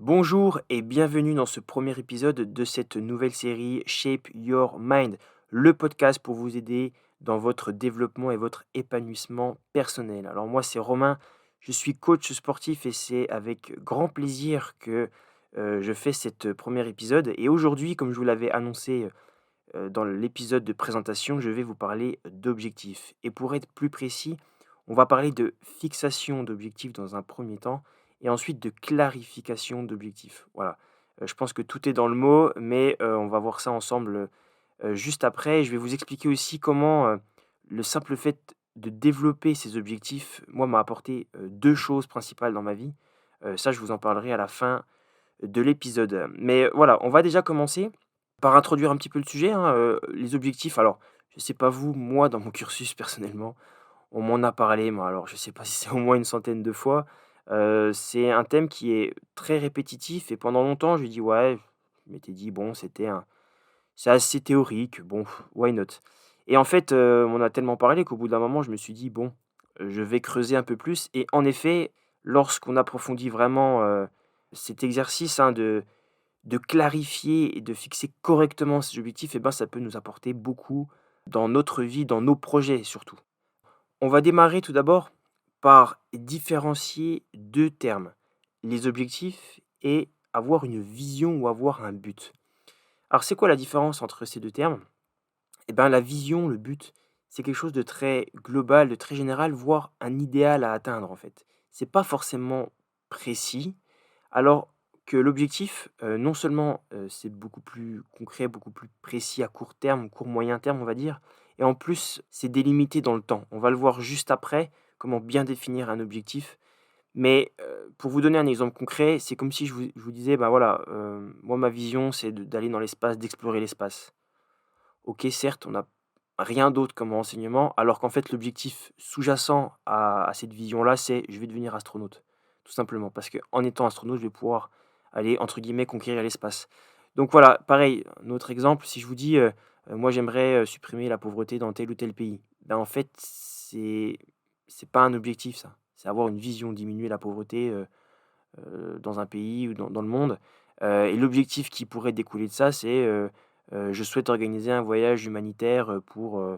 Bonjour et bienvenue dans ce premier épisode de cette nouvelle série Shape Your Mind, le podcast pour vous aider dans votre développement et votre épanouissement personnel. Alors moi c'est Romain, je suis coach sportif et c'est avec grand plaisir que je fais cet premier épisode. Et aujourd'hui, comme je vous l'avais annoncé dans l'épisode de présentation, je vais vous parler d'objectifs. Et pour être plus précis, on va parler de fixation d'objectifs dans un premier temps et ensuite de clarification d'objectifs. Voilà. Je pense que tout est dans le mot, mais on va voir ça ensemble juste après. Je vais vous expliquer aussi comment le simple fait de développer ces objectifs, moi, m'a apporté deux choses principales dans ma vie. Ça, je vous en parlerai à la fin de l'épisode. Mais voilà, on va déjà commencer par introduire un petit peu le sujet, hein, les objectifs. Alors, je sais pas vous, moi, dans mon cursus, personnellement, on m'en a parlé, moi, alors je sais pas si c'est au moins une centaine de fois. C'est un thème qui est très répétitif et pendant longtemps, je lui dis: «Ouais», je m'étais dit: «Bon, c'est assez théorique, bon, why not?» Et en fait, on m'en a tellement parlé qu'au bout d'un moment, je me suis dit: «Bon, je vais creuser un peu plus» et en effet, lorsqu'on approfondit vraiment, cet exercice, hein, de clarifier et de fixer correctement ses objectifs et ben, ça peut nous apporter beaucoup dans notre vie, dans nos projets surtout. On va démarrer tout d'abord par différencier 2 termes, les objectifs et avoir une vision ou avoir un but. Alors c'est quoi la différence entre ces 2 termes? Eh ben, la vision, le but, c'est quelque chose de très global, de très général, voire un idéal à atteindre en fait. C'est pas forcément précis, alors que l'objectif, non seulement, c'est beaucoup plus concret, beaucoup plus précis à court terme, court moyen terme, on va dire, et en plus, c'est délimité dans le temps. On va le voir juste après, comment bien définir un objectif. Mais, pour vous donner un exemple concret, c'est comme si je vous disais: «Bah, voilà, moi ma vision, c'est d'aller dans l'espace, d'explorer l'espace». OK, certes, on n'a rien d'autre comme renseignement, alors qu'en fait, l'objectif sous-jacent à cette vision-là, c'est: «Je vais devenir astronaute». Tout simplement, parce qu'en étant astronaute, je vais pouvoir aller, entre guillemets, «conquérir l'espace». Donc voilà, pareil, un autre exemple, si je vous dis, «Moi, j'aimerais, supprimer la pauvreté dans tel ou tel pays». Ben, en fait, c'est pas un objectif ça. C'est avoir une vision, diminuer la pauvreté, dans un pays ou dans le monde. Et l'objectif qui pourrait découler de ça, c'est, je souhaite organiser un voyage humanitaire, pour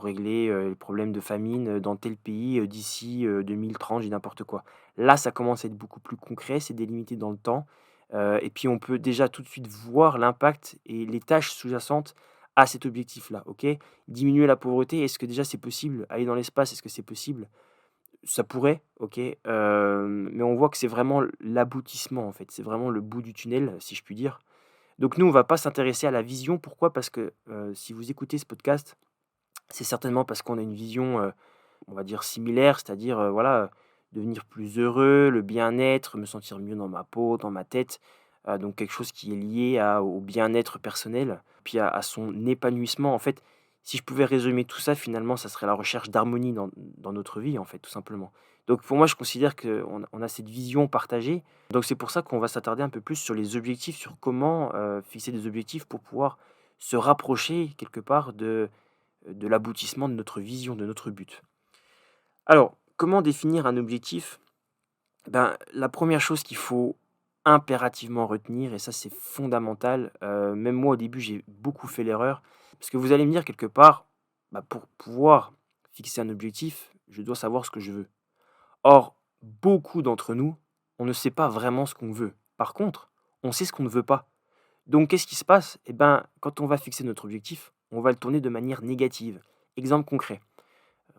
régler, les problèmes de famine, dans tel pays, d'ici, 2030, j'ai n'importe quoi. Là, ça commence à être beaucoup plus concret, c'est délimité dans le temps, et puis on peut déjà tout de suite voir l'impact et les tâches sous-jacentes à cet objectif-là, OK? Diminuer la pauvreté, est-ce que déjà c'est possible? Aller dans l'espace, est-ce que c'est possible? Ça pourrait, OK, mais on voit que c'est vraiment l'aboutissement, en fait. C'est vraiment le bout du tunnel, si je puis dire. Donc nous, on va pas s'intéresser à la vision. Pourquoi? Parce que, si vous écoutez ce podcast, c'est certainement parce qu'on a une vision, on va dire similaire, c'est-à-dire, voilà, devenir plus heureux, le bien-être, me sentir mieux dans ma peau, dans ma tête, donc quelque chose qui est lié au bien-être personnel, puis à son épanouissement. En fait, si je pouvais résumer tout ça, finalement, ça serait la recherche d'harmonie dans notre vie, en fait, tout simplement. Donc pour moi, je considère qu'on a cette vision partagée. Donc c'est pour ça qu'on va s'attarder un peu plus sur les objectifs, sur comment, fixer des objectifs pour pouvoir se rapprocher quelque part de l'aboutissement de notre vision, de notre but. Alors, comment définir un objectif? Ben, la première chose qu'il faut impérativement retenir et ça c'est fondamental, même moi au début j'ai beaucoup fait l'erreur, parce que vous allez me dire quelque part, bah, pour pouvoir fixer un objectif, je dois savoir ce que je veux. Or, beaucoup d'entre nous, on ne sait pas vraiment ce qu'on veut. Par contre, on sait ce qu'on ne veut pas. Donc qu'est-ce qui se passe? Eh ben, quand on va fixer notre objectif, on va le tourner de manière négative. Exemple concret.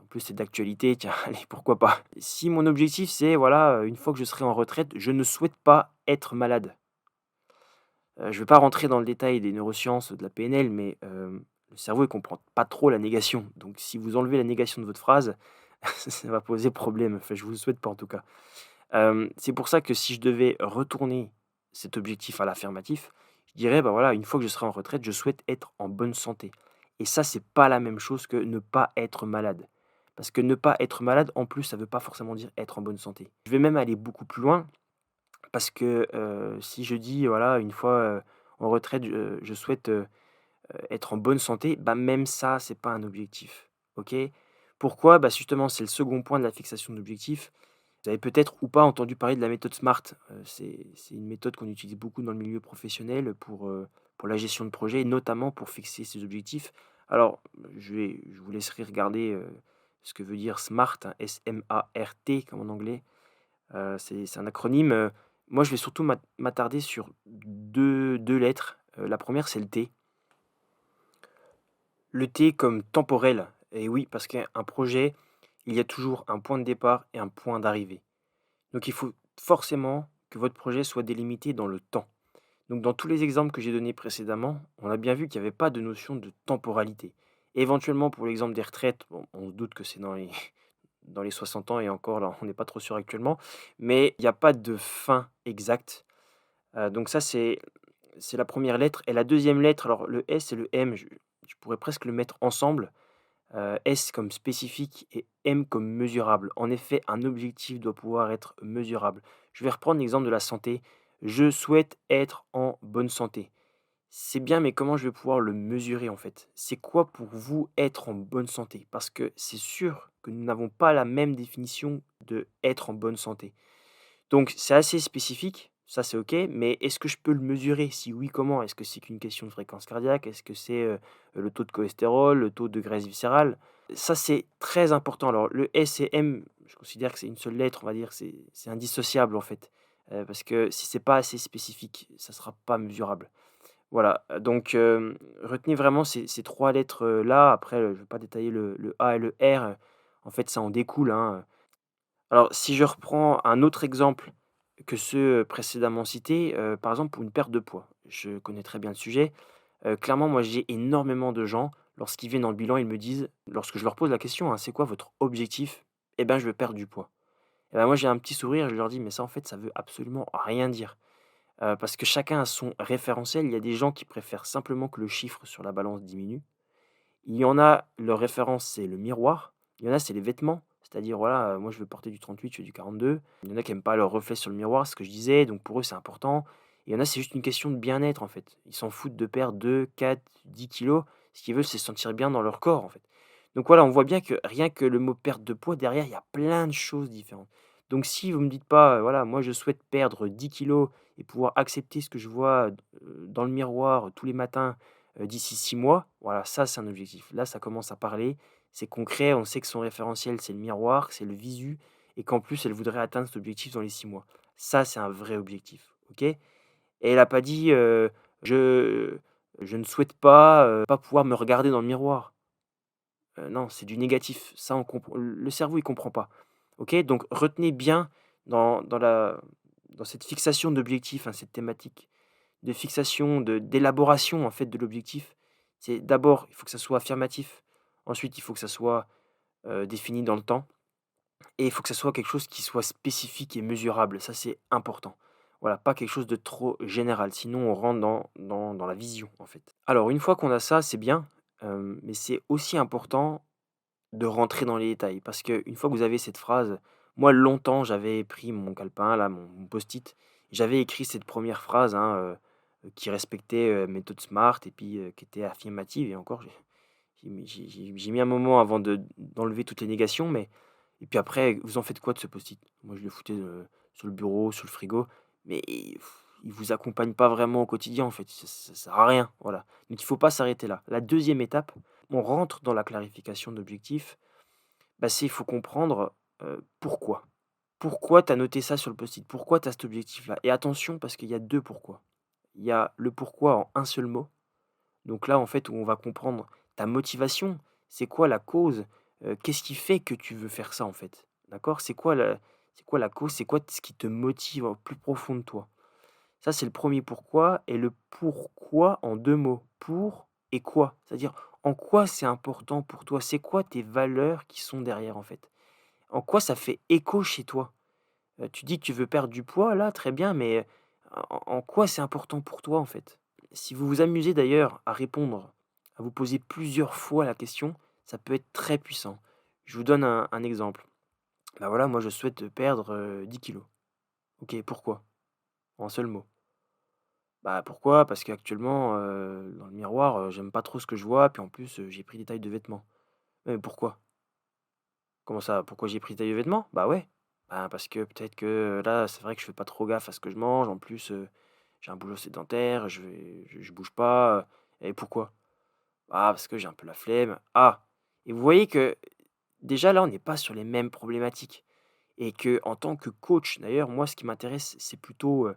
En plus, c'est d'actualité, tiens, allez, pourquoi pas. Si mon objectif, c'est, voilà, une fois que je serai en retraite, je ne souhaite pas être malade. Je ne vais pas rentrer dans le détail des neurosciences, de la PNL, mais le cerveau, il comprend pas trop la négation. Donc si vous enlevez la négation de votre phrase, ça va poser problème. Enfin, je vous le souhaite pas, en tout cas. C'est pour ça que si je devais retourner cet objectif à l'affirmatif, je dirais: «Bah, voilà, une fois que je serai en retraite, je souhaite être en bonne santé» et ça, c'est pas la même chose que ne pas être malade. Parce que ne pas être malade, en plus, ça veut pas forcément dire être en bonne santé. Je vais même aller beaucoup plus loin parce que, si je dis, voilà, une fois, en retraite, je souhaite, être en bonne santé, bah, même ça, c'est pas un objectif, OK? Pourquoi? Bah, justement, c'est le second point de la fixation d'objectif. Vous avez peut-être ou pas entendu parler de la méthode SMART. C'est une méthode qu'on utilise beaucoup dans le milieu professionnel pour la gestion de projet et notamment pour fixer ses objectifs. Alors, je vous laisserai regarder, ce que veut dire SMART, hein, S-M-A-R-T comme en anglais. C'est un acronyme, moi je vais surtout m'attarder sur deux lettres. La première c'est le T. Le T comme temporel et oui, parce qu'un projet, il y a toujours un point de départ et un point d'arrivée. Donc il faut forcément que votre projet soit délimité dans le temps. Donc dans tous les exemples que j'ai donnés précédemment, on a bien vu qu'il n'y avait pas de notion de temporalité. Éventuellement pour l'exemple des retraites, bon, on se doute que c'est dans les dans les 60 ans et encore là, on n'est pas trop sûr actuellement, mais il n'y a pas de fin exacte. Donc ça, c'est la première lettre et la deuxième lettre, alors le S et le M, je pourrais presque le mettre ensemble. S comme spécifique et M comme mesurable. En effet, un objectif doit pouvoir être mesurable. Je vais reprendre l'exemple de la santé. Je souhaite être en bonne santé. C'est bien, mais comment je vais pouvoir le mesurer en fait? C'est quoi pour vous être en bonne santé? Parce que c'est sûr que nous n'avons pas la même définition de être en bonne santé. Donc c'est assez spécifique, ça c'est OK, mais est-ce que je peux le mesurer? Si oui, comment? Est-ce que c'est qu'une question de fréquence cardiaque? Est-ce que c'est, le taux de cholestérol, le taux de graisse viscérale? Ça, c'est très important. Alors le S et M, je considère que c'est une seule lettre, on va dire, c'est indissociable en fait, parce que si c'est pas assez spécifique, ça sera pas mesurable. Voilà, donc retenez vraiment ces 3 lettres, là. Après, je ne vais pas détailler le A et le R, en fait, ça en découle, hein. Alors, si je reprends un autre exemple que ceux, précédemment cités, par exemple pour une perte de poids. Je connais très bien le sujet. Clairement, moi, j'ai énormément de gens, lorsqu'ils viennent dans le bilan, ils me disent lorsque je leur pose la question, hein: «C'est quoi votre objectif?» «Eh ben, je veux perdre du poids». Et ben, moi, j'ai un petit sourire, je leur dis: «Mais ça, en fait, ça veut absolument rien dire». Parce que chacun a son référentiel. Il y a des gens qui préfèrent simplement que le chiffre sur la balance diminue. Il y en a, leur référence, c'est le miroir. Il y en a, c'est les vêtements. C'est-à-dire, voilà, moi, je veux porter du 38, je fais du 42. Il y en a qui aiment pas leur reflet sur le miroir, ce que je disais, donc pour eux, c'est important. Il y en a, c'est juste une question de bien-être, en fait. Ils s'en foutent de perdre 2, 4, 10 kilos. Ce qu'ils veulent, c'est se sentir bien dans leur corps, en fait. Donc voilà, on voit bien que rien que le mot perte de poids, derrière, il y a plein de choses différentes. Donc si vous me dites pas, voilà, moi, je souhaite perdre 10 kilos et pouvoir accepter ce que je vois, dans le miroir tous les matins, d'ici 6 mois, voilà, ça, c'est un objectif. Là, ça commence à parler, c'est concret, on sait que son référentiel, c'est le miroir, que c'est le visu et qu'en plus, elle voudrait atteindre cet objectif dans les 6 mois. Ça, c'est un vrai objectif, OK? Et elle a pas dit, «Je je ne souhaite pas pouvoir me regarder dans le miroir». Non, c'est du négatif. Ça, on comprend le cerveau, il comprend pas, OK? Donc retenez bien dans cette fixation d'objectifs, hein, cette thématique de fixation, d'élaboration, en fait, de l'objectif. C'est d'abord, il faut que ça soit affirmatif. Ensuite, il faut que ça soit, défini dans le temps et il faut que ça soit quelque chose qui soit spécifique et mesurable. Ça, c'est important. Voilà, pas quelque chose de trop général, sinon on rentre dans la vision, en fait. Alors une fois qu'on a ça, c'est bien, mais c'est aussi important de rentrer dans les détails. Parce qu'une fois que vous avez cette phrase, moi longtemps j'avais pris mon calepin là, mon post-it, j'avais écrit cette première phrase, hein, qui respectait, méthode SMART et puis, qui était affirmative et encore j'ai mis un moment avant d'enlever toutes les négations, mais et puis après, vous en faites quoi de ce post-it? Moi je le foutais, sur le bureau, sur le frigo, mais il vous accompagne pas vraiment au quotidien en fait, ça sert à rien, voilà. Donc il faut pas s'arrêter là. La deuxième étape, on rentre dans la clarification d'objectifs. Bah, c'est il faut comprendre, pourquoi. Pourquoi tu as noté ça sur le post-it? Pourquoi tu as cet objectif-là? Et attention parce qu'il y a 2 pourquoi. Il y a le pourquoi en un seul mot, donc là, en fait, où on va comprendre ta motivation. C'est quoi la cause? Qu'est-ce qui fait que tu veux faire ça, en fait? D'accord? C'est quoi la cause? C'est quoi ce qui te motive au plus profond de toi? Ça, c'est le premier pourquoi et le pourquoi en 2 mots. Pour et quoi? C'est-à-dire en quoi c'est important pour toi? C'est quoi tes valeurs qui sont derrière, en fait? En quoi ça fait écho chez toi? Tu dis que tu veux perdre du poids là, très bien, mais en quoi c'est important pour toi, en fait? Si vous vous amusez d'ailleurs à répondre, à vous poser plusieurs fois la question, ça peut être très puissant. Je vous donne un exemple. Bah, voilà, moi je souhaite perdre, 10 kilogrammes. OK, pourquoi? En un seul mot. Bah, pourquoi? Parce qu'actuellement, dans le miroir, j'aime pas trop ce que je vois, puis en plus, j'ai pris des tailles de vêtements. Ouais, mais pourquoi? Comment ça? Pourquoi j'ai pris taille de vêtements? Bah, ouais. Ben, parce que peut-être que là, c'est vrai que je fais pas trop gaffe à ce que je mange. En plus, j'ai un boulot sédentaire, je bouge pas. Et pourquoi? Ah, parce que j'ai un peu la flemme. Ah! Et vous voyez que déjà là, on n'est pas sur les mêmes problématiques et que en tant que coach, d'ailleurs, moi, ce qui m'intéresse, c'est plutôt,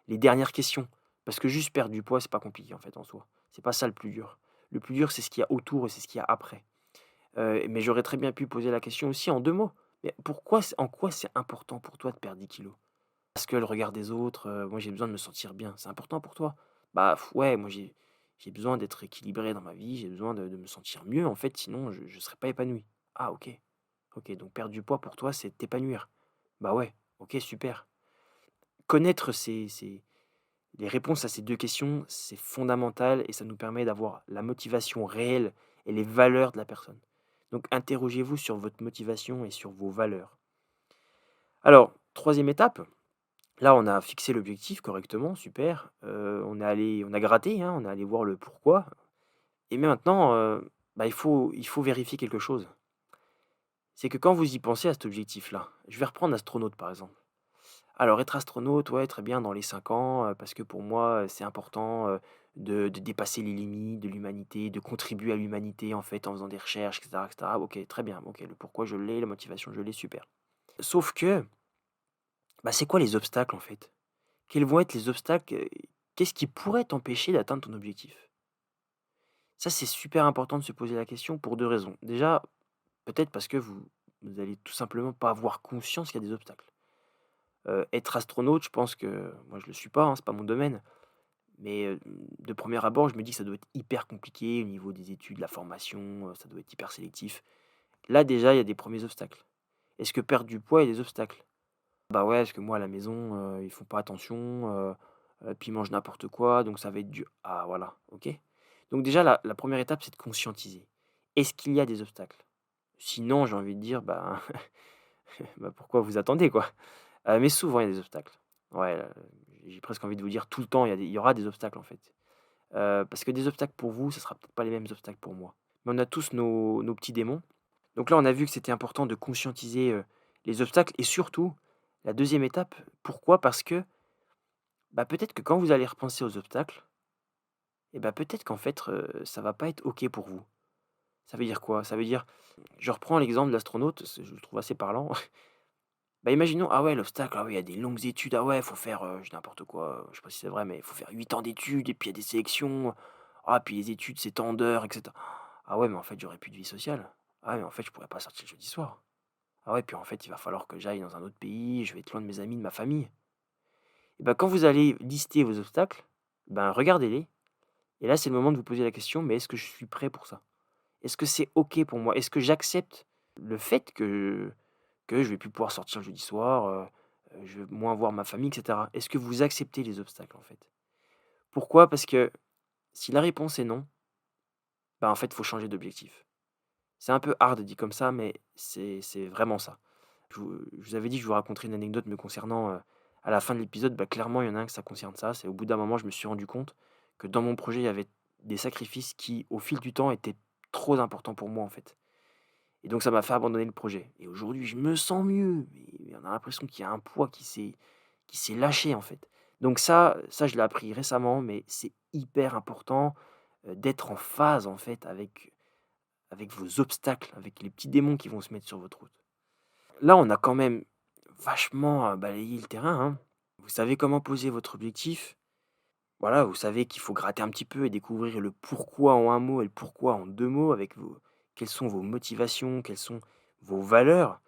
les dernières questions. Parce que juste perdre du poids, c'est pas compliqué, en fait, en soi. C'est pas ça le plus dur. Le plus dur, c'est ce qu'il y a autour et c'est ce qu'il y a après. Mais j'aurais très bien pu poser la question aussi en 2 mots. Mais pourquoi c'est en quoi c'est important pour toi de perdre 10 kilos? Parce que le regard des autres, moi j'ai besoin de me sentir bien. C'est important pour toi? Bah, ouais, moi j'ai besoin d'être équilibré dans ma vie, j'ai besoin de me sentir mieux en fait, sinon je serais pas épanoui. Ah OK, OK, donc perdre du poids pour toi, c'est t'épanouir. Bah ouais, OK, super. Connaître les réponses à ces 2 questions, c'est fondamental et ça nous permet d'avoir la motivation réelle et les valeurs de la personne. Donc interrogez-vous sur votre motivation et sur vos valeurs. Alors, troisième étape, là on a fixé l'objectif correctement, super, on a gratté, hein, on est allé voir le pourquoi et mais maintenant, bah, il faut vérifier quelque chose. C'est que quand vous y pensez à cet objectif-là, je vais reprendre astronaute par exemple. Alors être astronaute, ouais, très bien dans les 5 ans, parce que pour moi, c'est important, de dépasser les limites de l'humanité, de contribuer à l'humanité, en fait, en faisant des recherches et cetera. OK, très bien, OK, le pourquoi je l'ai, la motivation je l'ai, super. Sauf que, bah, c'est quoi les obstacles, en fait? Quels vont être les obstacles, qu'est-ce qui pourrait t'empêcher d'atteindre ton objectif? Ça, c'est super important de se poser la question pour 2 raisons. Déjà, peut-être parce que vous allez tout simplement pas avoir conscience qu'il y a des obstacles. Être astronaute, je pense que moi je le suis pas, hein, c'est pas mon domaine. Mais, de premier abord, je me dis que ça doit être hyper compliqué au niveau des études, la formation, ça doit être hyper sélectif. Là, déjà, il y a des premiers obstacles. Est-ce que perdre du poids, il y a des obstacles? Bah, ouais, parce que moi, à la maison, ils font pas attention, puis ils mangent n'importe quoi, donc ça va être dur. Ah, voilà, OK. Donc déjà, la 1 étape, c'est de conscientiser. Est-ce qu'il y a des obstacles? Sinon, j'ai envie de dire, bah, bah, pourquoi vous attendez, quoi? Mais souvent, il y a des obstacles. Ouais, j'ai presque envie de vous dire tout le temps, il y aura des obstacles, en fait. Parce que des obstacles pour vous, ça sera peut-être pas les mêmes obstacles pour moi. Mais on a tous nos petits démons. Donc là, on a vu que c'était important de conscientiser, les obstacles et surtout, la deuxième étape, pourquoi? Parce que, bah, peut-être que quand vous allez repenser aux obstacles et bah, peut-être qu'en fait, ça va pas être OK pour vous. Ça veut dire quoi? Ça veut dire je reprends l'exemple de l'astronaute, je le trouve assez parlant. Bah, imaginons, ah ouais, l'obstacle, ah ouais, il y a des longues études, ah ouais, faut faire, je dis n'importe quoi, je sais pas si c'est vrai, mais il faut faire 8 ans d'études et puis il y a des sélections. Ah, puis les études, c'est tant d'heures et cetera. Ah ouais, mais en fait, j'aurais plus de vie sociale. Ah ouais, mais en fait, je pourrais pas sortir le jeudi soir. Ah ouais, puis en fait, il va falloir que j'aille dans un autre pays, je vais être loin de mes amis, de ma famille. Et ben, quand vous allez lister vos obstacles, ben, regardez-les. Et là, c'est le moment de vous poser la question, mais est-ce que je suis prêt pour ça? Est-ce que c'est OK pour moi? Est-ce que j'accepte le fait que je vais plus pouvoir sortir le jeudi soir, je vais moins voir ma famille, et cetera? Est-ce que vous acceptez les obstacles, en fait? Pourquoi? Parce que si la réponse est non, bah, en fait, il faut changer d'objectif. C'est un peu hard dit comme ça, mais c'est vraiment ça. Je vous avais dit que je vous raconterais une anecdote me concernant, à la fin de l'épisode, bah, clairement, il y en a un que ça concerne ça. C'est au bout d'un moment, je me suis rendu compte que dans mon projet, il y avait des sacrifices qui, au fil du temps, étaient trop importants pour moi, en fait. Et donc ça m'a fait abandonner le projet. Et aujourd'hui, je me sens mieux, mais on a l'impression qu'il y a un poids qui s'est lâché, en fait. Donc ça, je l'ai appris récemment, mais c'est hyper important, d'être en phase, en fait, avec vos obstacles, avec les petits démons qui vont se mettre sur votre route. Là, on a quand même vachement, balayé le terrain, hein. Vous savez comment poser votre objectif. Voilà, vous savez qu'il faut gratter un petit peu et découvrir le pourquoi en un mot et le pourquoi en 2 mots avec vos quelles sont vos motivations, quelles sont vos valeurs,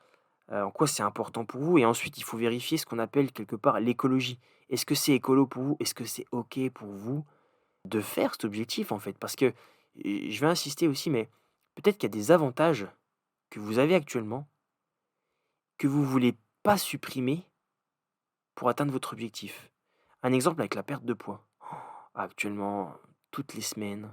en quoi c'est important pour vous et ensuite il faut vérifier ce qu'on appelle quelque part l'écologie. Est-ce que c'est écolo pour vous? Est-ce que c'est OK pour vous de faire cet objectif, en fait? Parce que, je vais insister aussi, mais peut-être qu'il y a des avantages que vous avez actuellement, que vous voulez pas supprimer pour atteindre votre objectif. Un exemple avec la perte de poids. Actuellement, toutes les semaines,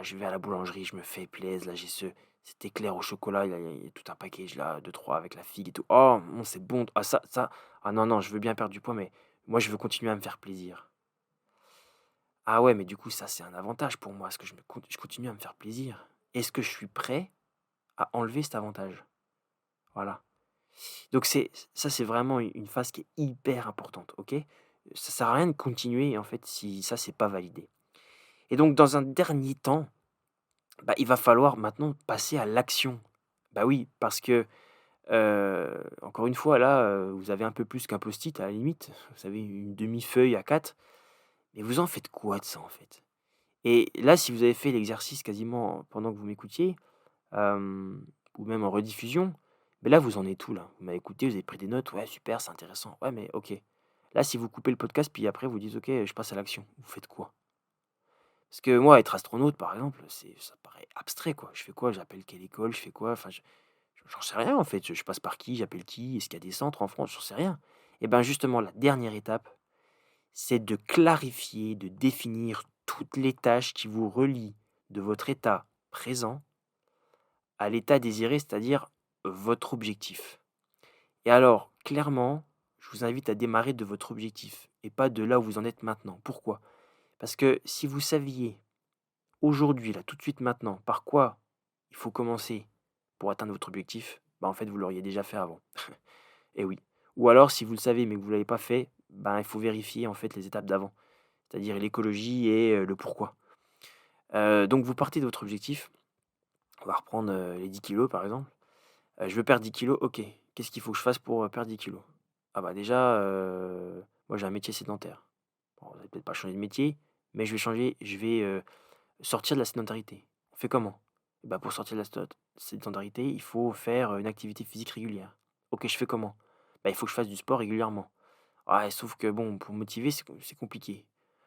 je vais à la boulangerie, je me fais plaisir, là, j'ai cet éclair au chocolat, il y a tout un package là, deux trois avec la figue et tout. Oh, c'est bon. Ah ça, ah non, non, je veux bien perdre du poids, mais moi je veux continuer à me faire plaisir. Ah ouais, mais du coup, ça, c'est un avantage pour moi, parce que je continue à me faire plaisir. Est-ce que je suis prêt à enlever cet avantage? Voilà. Donc c'est vraiment une phase qui est hyper importante, OK? Ça sert à rien de continuer, en fait, si ça, c'est pas validé. Et donc dans un dernier temps, bah, il va falloir maintenant passer à l'action. Bah oui, parce que, encore une fois, là, vous avez un peu plus qu'un post-it à la limite. Vous savez, une demi-feuille à 4. Mais vous en faites quoi de ça, en fait? Et là, si vous avez fait l'exercice quasiment pendant que vous m'écoutiez, hem, ou même en rediffusion, mais là, vous en êtes où là? Vous m'avez écouté, vous avez pris des notes, ouais super, c'est intéressant. Ouais, mais OK. Là, si vous coupez le podcast, puis après vous dites: «OK, je passe à l'action», vous faites quoi? Parce que moi, être astronaute, par exemple, ça paraît abstrait, quoi. Je fais quoi? J'appelle quelle école? Je fais quoi? Enfin, j'en sais rien, en fait. Je passe par qui? J'appelle qui? Est-ce qu'il y a des centres en France? J'en sais rien. Et ben, justement, la dernière étape, c'est de clarifier, de définir toutes les tâches qui vous relient de votre état présent à l'état désiré, c'est-à-dire votre objectif. Et alors, clairement, je vous invite à démarrer de votre objectif et pas de là où vous en êtes maintenant. Pourquoi? Parce que si vous saviez aujourd'hui, là, tout de suite maintenant, par quoi il faut commencer pour atteindre votre objectif, bah en fait, vous l'auriez déjà fait avant. Et oui. Ou alors, si vous le savez mais que vous ne l'avez pas fait, ben, il faut vérifier en fait les étapes d'avant, c'est-à-dire l'écologie et le pourquoi. Donc vous partez de votre objectif, on va reprendre les 10 kilos par exemple. Je veux perdre 10 kilos, ok. Qu'est-ce qu'il faut que je fasse pour perdre 10 kilos? Ah bah déjà, moi j'ai un métier sédentaire. Bon, vous allez peut-être pas changer de métier, mais je vais sortir de la sédentarité. On fait comment? Bah, pour sortir de la sédentarité, il faut faire une activité physique régulière. Ok, je fais comment? Bah, il faut que je fasse du sport régulièrement. Ouais, sauf que bon, pour me motiver, c'est compliqué.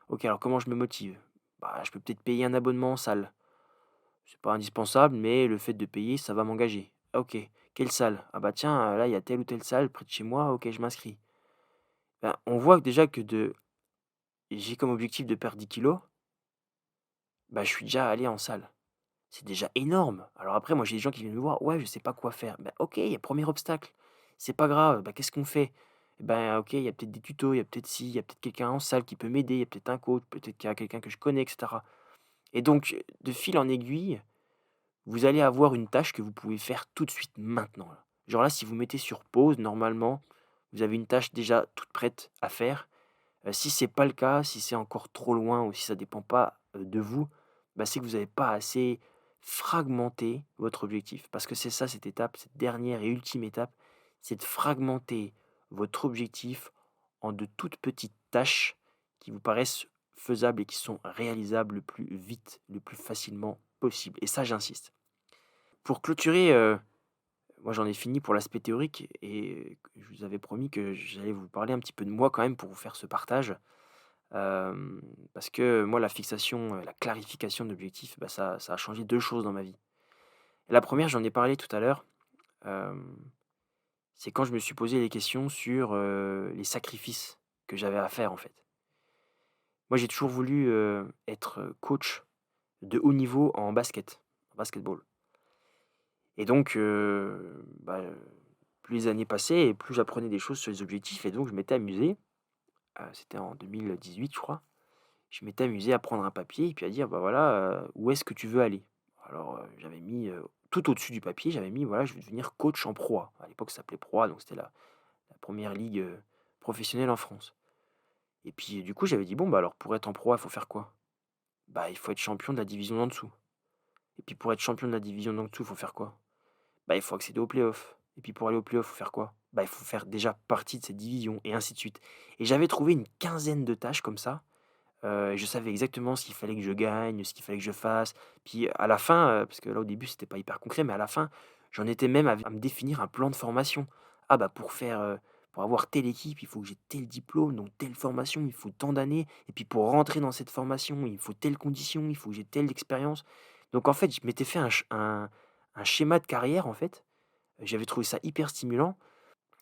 Ok, alors comment je me motive? Bah, je peux peut-être payer un abonnement en salle. C'est pas indispensable, mais le fait de payer, ça va m'engager. Ah, OK. Quelle salle? Ah bah tiens, là, il y a telle ou telle salle près de chez moi, OK, je m'inscris. Ben, on voit que déjà que j'ai comme objectif de perdre 10 kilos, bah, je suis déjà allé en salle. C'est déjà énorme. Alors après, moi, j'ai des gens qui viennent me voir, ouais, je sais pas quoi faire. Ben, OK, il y a premier obstacle. C'est pas grave. Bah, qu'est-ce qu'on fait? Ben, OK, il y a peut-être des tutos, il y a peut-être ci, il y a peut-être quelqu'un en salle qui peut m'aider, il y a peut-être un coach, peut-être qu'il y a quelqu'un que je connais, etc. Et donc, de fil en aiguille, vous allez avoir une tâche que vous pouvez faire tout de suite maintenant, là. Genre là, si vous mettez sur pause, normalement, vous avez une tâche déjà toute prête à faire. Si c'est pas le cas, si c'est encore trop loin ou si ça dépend pas, de vous, bah, c'est que vous n'avez pas assez fragmenté votre objectif. Parce que c'est ça cette étape, cette dernière et ultime étape, c'est de fragmenter votre objectif en de toutes petites tâches qui vous paraissent faisables et qui sont réalisables le plus vite, le plus facilement possible. Et ça, j'insiste. Pour clôturer, moi j'en ai fini pour l'aspect théorique et je vous avais promis que j'allais vous parler un petit peu de moi quand même pour vous faire ce partage. Parce que moi la fixation, la clarification d'objectifs, bah, ça a changé 2 choses dans ma vie. La première, j'en ai parlé tout à l'heure, hem, c'est quand je me suis posé des questions sur, les sacrifices que j'avais à faire en fait. Moi j'ai toujours voulu, être coach de haut niveau en basketball. Et donc, bah, plus les années passaient et plus j'apprenais des choses sur les objectifs et donc je m'étais amusé, c'était en 2018 je crois. Je m'étais amusé à prendre un papier et puis à dire: «Bah, voilà, où est-ce que tu veux aller?» Alors, j'avais mis, tout au-dessus du papier, j'avais mis: «Voilà, je veux devenir coach en Pro A». À l'époque, ça s'appelait Pro A, donc c'était la 1re ligue, professionnelle en France. Et puis, du coup, j'avais dit: «Bon, bah, alors pour être en Pro A, il faut faire quoi?» «Bah, il faut être champion de la division d'en dessous». Et puis pour être champion de la division d'en dessous, il faut faire quoi? Bah, il faut accéder aux playoffs et puis pour aller aux playoffs, il faut faire quoi? Bah, il faut faire déjà partie de cette division et ainsi de suite. Et j'avais trouvé une quinzaine de tâches comme ça, je savais exactement ce qu'il fallait que je gagne, ce qu'il fallait que je fasse. Puis à la fin, parce que là, au début, c'était pas hyper concret, mais à la fin, j'en étais même à me définir un plan de formation. Ah bah, pour avoir telle équipe, il faut que j'ai tel diplôme, donc telle formation, il faut tant d'années et puis pour rentrer dans cette formation, il faut telle condition, il faut que j'ai telle expérience. Donc en fait, je m'étais fait un schéma de carrière, en fait. J'avais trouvé ça hyper stimulant,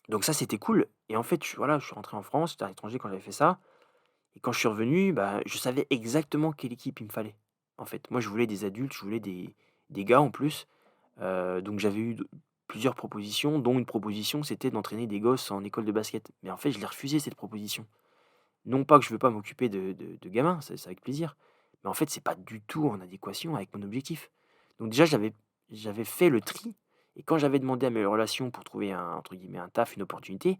donc ça, c'était cool et en fait, je suis rentré en France, j'étais à l'étranger quand j'avais fait ça et quand je suis revenu, bah, je savais exactement quelle équipe il me fallait, en fait. Moi, je voulais des adultes, je voulais des gars en plus, donc j'avais eu plusieurs propositions, dont une proposition, c'était d'entraîner des gosses en école de basket. Mais en fait, je l'ai refusé cette proposition. Non pas que je veux pas m'occuper de gamins, c'est avec plaisir, mais en fait, c'est pas du tout en adéquation avec mon objectif. Donc déjà, j'avais fait le tri Et quand j'avais demandé à mes relations pour trouver un entre guillemets «un taf», une opportunité,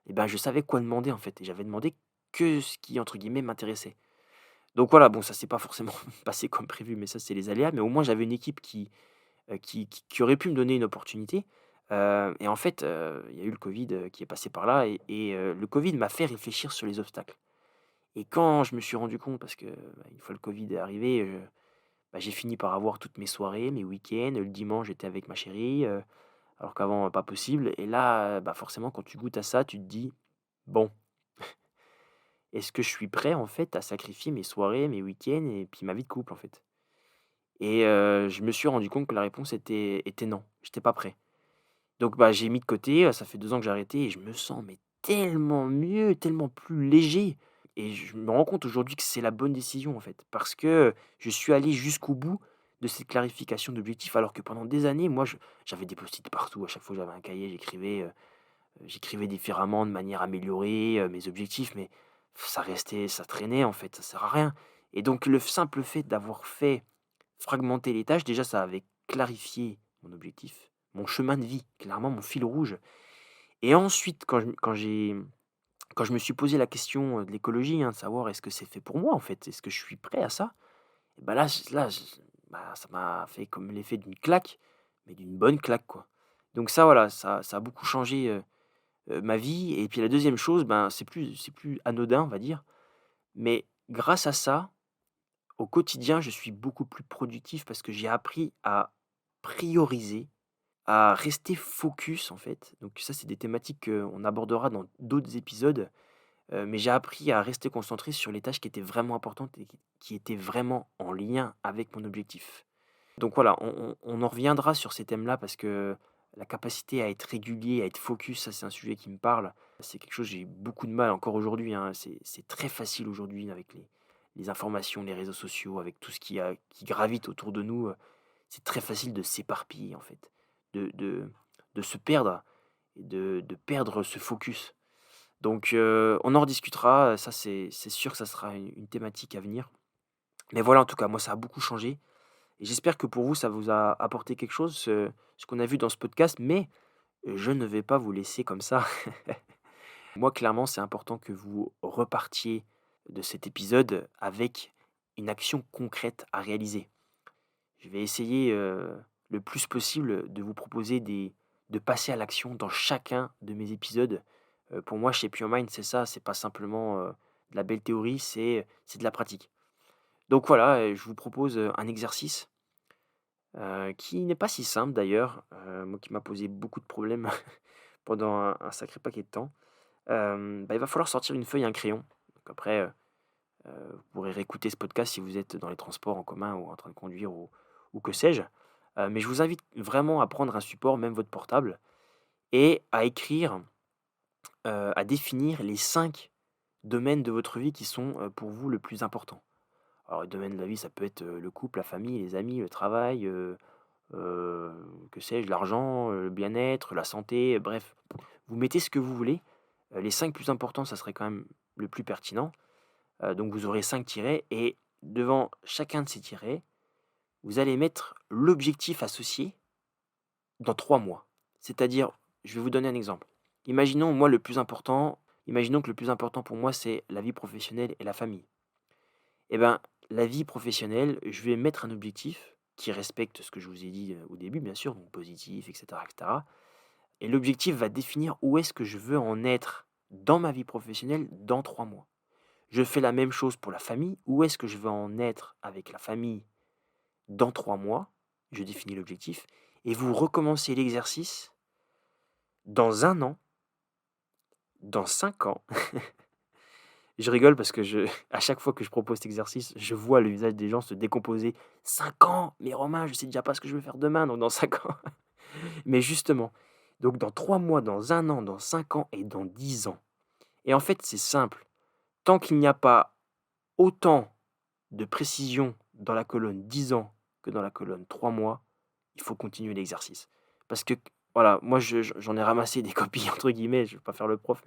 et ben, je savais quoi demander, en fait, et j'avais demandé que ce qui, entre guillemets, «m'intéressait». Donc voilà, bon, ça s'est pas forcément passé comme prévu, mais ça, c'est les aléas, mais au moins j'avais une équipe qui aurait pu me donner une opportunité, et en fait, il y a eu le covid, qui est passé par là, et le covid m'a fait réfléchir sur les obstacles. Et quand je me suis rendu compte, parce que, bah, une fois le covid est arrivé, bah, j'ai fini par avoir toutes mes soirées, mes week-ends. Le dimanche, j'étais avec ma chérie, alors qu'avant, pas possible. Et là, bah, forcément, quand tu goûtes à ça, tu te dis: «Bon, est-ce que je suis prêt, en fait, à sacrifier mes soirées, mes week-ends et puis ma vie de couple, en fait?» Et je me suis rendu compte que la réponse était non, j'étais pas prêt. Donc bah, j'ai mis de côté, ça fait 2 ans que j'ai arrêté et je me sens mais tellement mieux, tellement plus léger, et je me rends compte aujourd'hui que c'est la bonne décision, en fait, parce que je suis allé jusqu'au bout de cette clarification d'objectifs, alors que pendant des années, moi, j'avais des post-it partout. À chaque fois que j'avais un cahier, j'écrivais différemment, de manière améliorée, mes objectifs, mais ça traînait, en fait, ça sert à rien. Et donc le simple fait d'avoir fait fragmenter les tâches, déjà, ça avait clarifié mon objectif, mon chemin de vie, clairement mon fil rouge. Et ensuite, quand je me suis posé la question, de l'écologie, hein, de savoir: «Est-ce que c'est fait pour moi, en fait? Est-ce que je suis prêt à ça?» Et bah, bah, ça m'a fait comme l'effet d'une claque, mais d'une bonne claque, quoi. Donc ça, voilà, ça a beaucoup changé, ma vie. Et puis la deuxième chose, ben, c'est plus anodin, on va dire, mais grâce à ça, au quotidien, je suis beaucoup plus productif parce que j'ai appris à prioriser, à rester focus, en fait. Donc ça, c'est des thématiques qu'on abordera dans d'autres épisodes, mais j'ai appris à rester concentré sur les tâches qui étaient vraiment importantes et qui étaient vraiment en lien avec mon objectif. Donc voilà, on en reviendra sur ces thèmes-là parce que la capacité à être régulier, à être focus, ça, c'est un sujet qui me parle. C'est quelque chose, j'ai beaucoup de mal encore aujourd'hui, hein. C'est très facile aujourd'hui avec les informations, les réseaux sociaux, avec tout ce qui gravite autour de nous, c'est très facile de s'éparpiller, en fait, de de de se perdre et de perdre ce focus. Donc on en rediscutera, ça, c'est sûr que ça sera une thématique à venir. Mais voilà, en tout cas, moi, ça a beaucoup changé et j'espère que pour vous, ça vous a apporté quelque chose, ce qu'on a vu dans ce podcast, mais je ne vais pas vous laisser comme ça. Moi, clairement, c'est important que vous repartiez de cet épisode avec une action concrète à réaliser. Je vais essayer, le plus possible de vous proposer de passer à l'action dans chacun de mes épisodes. Pour moi, Shape Your Mind, c'est ça, c'est pas simplement, de la belle théorie, c'est de la pratique. Donc voilà, je vous propose, un exercice, qui n'est pas si simple d'ailleurs, moi qui m'a posé beaucoup de problèmes pendant un sacré paquet de temps. Bah, il va falloir sortir une feuille et un crayon. Donc après, vous pourrez réécouter ce podcast si vous êtes dans les transports en commun ou en train de conduire ou que sais-je. Mais je vous invite vraiment à prendre un support, même votre portable, et à écrire, à définir les 5 domaines de votre vie qui sont, pour vous le plus important. Alors, le domaine de la vie, ça peut être, le couple, la famille, les amis, le travail, heu, que sais-je, l'argent, le bien-être, la santé, bref. Vous mettez ce que vous voulez. Les 5 plus importants, ça serait quand même le plus pertinent. Donc vous aurez 5 tirets et devant chacun de ces tirets, vous allez mettre l'objectif associé dans 3 mois. C'est-à-dire, je vais vous donner un exemple. Imaginons que le plus important pour moi, c'est la vie professionnelle et la famille. Et ben, la vie professionnelle, je vais mettre un objectif qui respecte ce que je vous ai dit, au début, bien sûr, donc positif, et cetera, et cetera. Et l'objectif va définir où est-ce que je veux en être dans ma vie professionnelle dans 3 mois. Je fais la même chose pour la famille. Où est-ce que je veux en être avec la famille dans 3 mois? Je définis l'objectif et vous recommencez l'exercice dans 1 an, dans 5 ans. Je rigole parce que à chaque fois que je propose cet exercice, je vois le visage des gens se décomposer. 5 ans! Mais Romain, je sais déjà pas ce que je veux faire demain, donc dans 5 ans. Mais justement, donc dans 3 mois, dans 1 an, dans 5 ans et dans 10 ans. Et en fait, c'est simple. Tant qu'il n'y a pas autant de précision dans la colonne 10 ans que dans la colonne 3 mois, il faut continuer l'exercice. Parce que, voilà, moi j'en ai ramassé des «copies» entre guillemets, je ne vais pas faire le prof.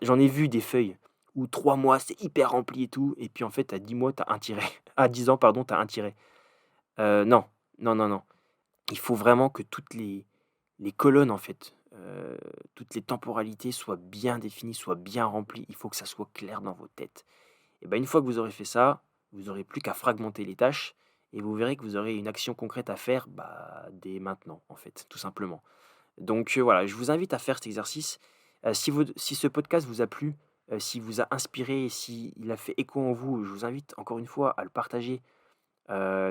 J'en ai vu des feuilles où 3 mois, c'est hyper rempli et tout, et puis en fait à 10 mois, tu as 1 tiret. À 10 ans, pardon, tu as 1 tiret. Non, non, non, non. Il faut vraiment que les colonnes en fait, toutes les temporalités soient bien définies, soient bien remplies. Il faut que ça soit clair dans vos têtes. Et ben une fois que vous aurez fait ça, vous aurez plus qu'à fragmenter les tâches et vous verrez que vous aurez une action concrète à faire, bah, dès maintenant, en fait, tout simplement. Donc, voilà, je vous invite à faire cet exercice. Si ce podcast vous a plu, s'il vous a inspiré, s'il a fait écho en vous, je vous invite encore une fois à le partager.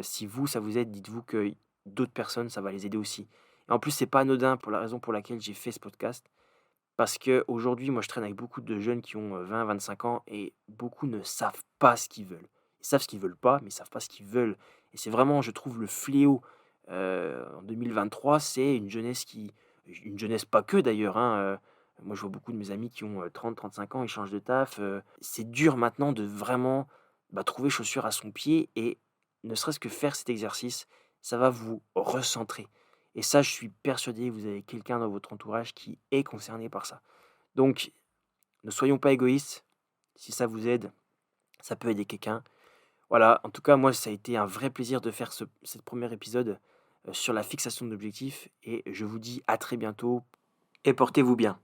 Si vous, ça vous aide, dites-vous que d'autres personnes, ça va les aider aussi. Et en plus, c'est pas anodin pour la raison pour laquelle j'ai fait ce podcast. Parce qu'aujourd'hui, moi, je traîne avec beaucoup de jeunes qui ont 20-25 ans et beaucoup ne savent pas ce qu'ils veulent. Ils savent ce qu'ils veulent pas, mais ils savent pas ce qu'ils veulent. Et c'est vraiment, je trouve, le fléau en 2023, c'est une jeunesse pas que d'ailleurs, hein. Moi, je vois beaucoup de mes amis qui ont 30-35 ans, ils changent de taf. C'est dur maintenant de vraiment bah, trouver chaussure à son pied et ne serait-ce que faire cet exercice, ça va vous recentrer. Et ça, je suis persuadé que vous avez quelqu'un dans votre entourage qui est concerné par ça. Donc, ne soyons pas égoïstes. Si ça vous aide, ça peut aider quelqu'un. Voilà, en tout cas, moi, ça a été un vrai plaisir de faire ce premier épisode sur la fixation d'objectifs. Et je vous dis à très bientôt et portez-vous bien.